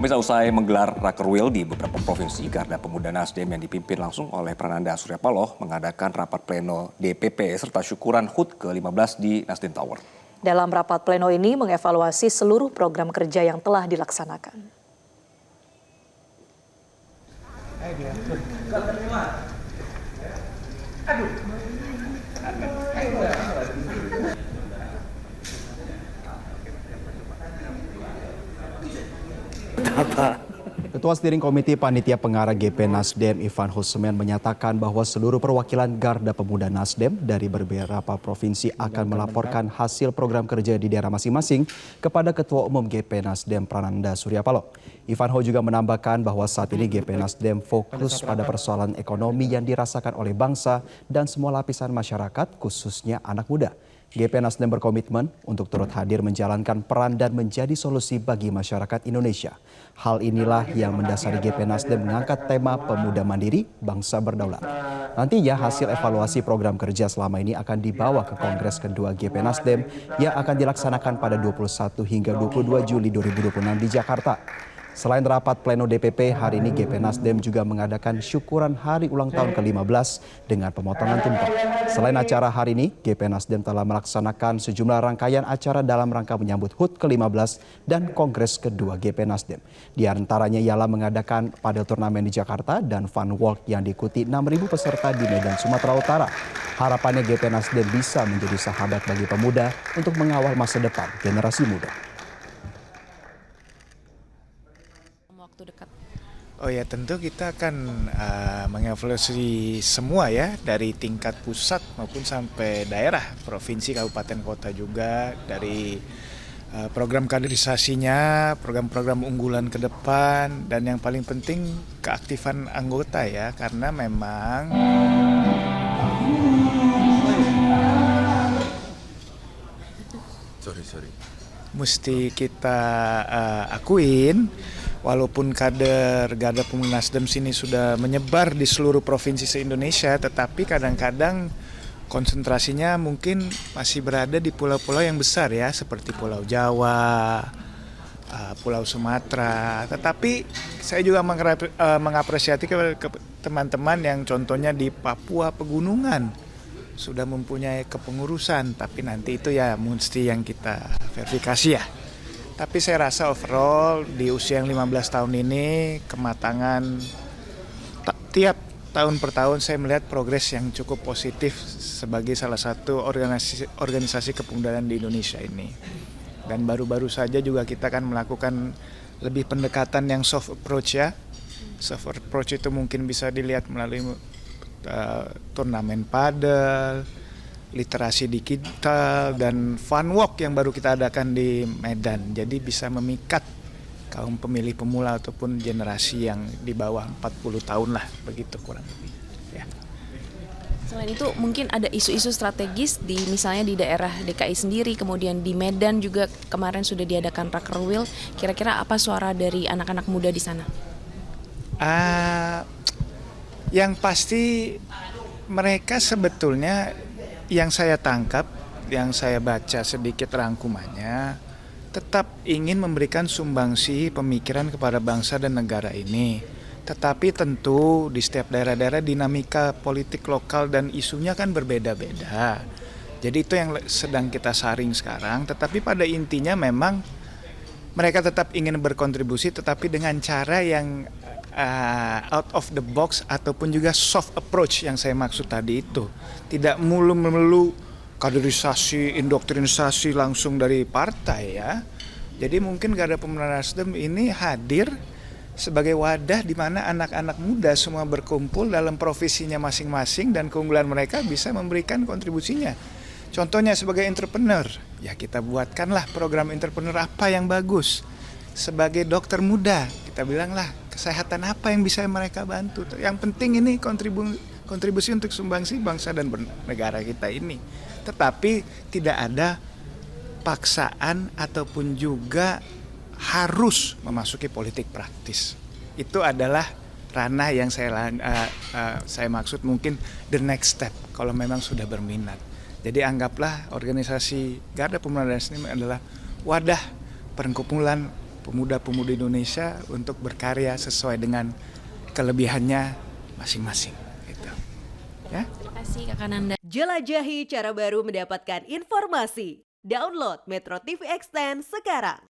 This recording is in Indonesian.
Pemirsa, usai menggelar Rakerwil di beberapa provinsi, Garda Pemuda Nasdem yang dipimpin langsung oleh Prananda Surya Paloh mengadakan rapat pleno DPP serta syukuran HUT ke-15 di Nasdem Tower. Dalam rapat pleno ini mengevaluasi seluruh program kerja yang telah dilaksanakan. Ketua Steering Komite Panitia Pengarah GP Nasdem Ivan Hussemen menyatakan bahwa seluruh perwakilan Garda Pemuda Nasdem dari beberapa provinsi akan melaporkan hasil program kerja di daerah masing-masing kepada Ketua Umum GP Nasdem Prananda Surya Paloh. Ivanho juga menambahkan bahwa saat ini GP Nasdem fokus pada persoalan ekonomi yang dirasakan oleh bangsa dan semua lapisan masyarakat, khususnya anak muda. GP Nasdem berkomitmen untuk turut hadir menjalankan peran dan menjadi solusi bagi masyarakat Indonesia. Hal inilah yang mendasari GP Nasdem mengangkat tema Pemuda Mandiri, Bangsa Berdaulat. Nantinya hasil evaluasi program kerja selama ini akan dibawa ke Kongres kedua GP Nasdem yang akan dilaksanakan pada 21 hingga 22 Juli 2026 di Jakarta. Selain rapat pleno DPP, hari ini GP Nasdem juga mengadakan syukuran hari ulang tahun ke-15 dengan pemotongan tumpeng. Selain acara hari ini, GP Nasdem telah melaksanakan sejumlah rangkaian acara dalam rangka menyambut HUT ke-15 dan Kongres kedua GP Nasdem. Di antaranya ialah mengadakan padel turnamen di Jakarta dan fun walk yang diikuti 6.000 peserta di Medan, Sumatera Utara. Harapannya GP Nasdem bisa menjadi sahabat bagi pemuda untuk mengawal masa depan generasi muda. Oh ya, tentu kita akan mengevaluasi semua ya, dari tingkat pusat maupun sampai daerah, provinsi, kabupaten, kota juga, dari program kaderisasinya, program-program unggulan ke depan, dan yang paling penting keaktifan anggota ya, karena memang mesti kita akuin. Walaupun kader Garda Pemuda Nasdem sini sudah menyebar di seluruh provinsi se-Indonesia, tetapi kadang-kadang konsentrasinya mungkin masih berada di pulau-pulau yang besar ya, seperti Pulau Jawa, Pulau Sumatera. Tetapi saya juga mengapresiasi ke teman-teman yang contohnya di Papua Pegunungan sudah mempunyai kepengurusan, tapi nanti itu ya mesti yang kita verifikasi ya. Tapi saya rasa overall di usia yang 15 tahun ini kematangan tiap tahun per tahun saya melihat progres yang cukup positif sebagai salah satu organisasi kepemudaan di Indonesia ini. Dan baru-baru saja juga kita akan melakukan lebih pendekatan yang soft approach ya. Soft approach itu mungkin bisa dilihat melalui turnamen padel, literasi digital, dan fun walk yang baru kita adakan di Medan. Jadi bisa memikat kaum pemilih pemula ataupun generasi yang di bawah 40 tahun lah, begitu kurang lebih. Ya. Selain itu mungkin ada isu-isu strategis di misalnya di daerah DKI sendiri, kemudian di Medan juga kemarin sudah diadakan Rakerwil. Kira-kira apa suara dari anak-anak muda di sana? Yang pasti mereka sebetulnya yang saya tangkap, yang saya baca sedikit rangkumannya, tetap ingin memberikan sumbangsi pemikiran kepada bangsa dan negara ini. Tetapi tentu di setiap daerah-daerah dinamika politik lokal dan isunya kan berbeda-beda. Jadi itu yang sedang kita saring sekarang. Tetapi pada intinya memang mereka tetap ingin berkontribusi, tetapi dengan cara yang out of the box ataupun juga soft approach yang saya maksud tadi itu. Tidak melulu kaderisasi, indoktrinisasi langsung dari partai ya. Jadi mungkin Garda Pemuda Nasdem ini hadir sebagai wadah di mana anak-anak muda semua berkumpul dalam profesinya masing-masing dan keunggulan mereka bisa memberikan kontribusinya. Contohnya sebagai entrepreneur, ya kita buatkanlah program entrepreneur apa yang bagus. Sebagai dokter muda, kita bilanglah kesehatan apa yang bisa mereka bantu. Yang penting ini kontribusi untuk sumbangsi bangsa dan negara kita ini. Tetapi tidak ada paksaan ataupun juga harus memasuki politik praktis. Itu adalah ranah yang saya maksud mungkin the next step kalau memang sudah berminat. Jadi anggaplah organisasi Garda Pemuda Nasdem adalah wadah perkumpulan pemuda-pemudi Indonesia untuk berkarya sesuai dengan kelebihannya masing-masing. Gitu. Ya. Terima kasih Kakak Nanda. Jelajahi cara baru mendapatkan informasi. Download Metro TV Extend sekarang.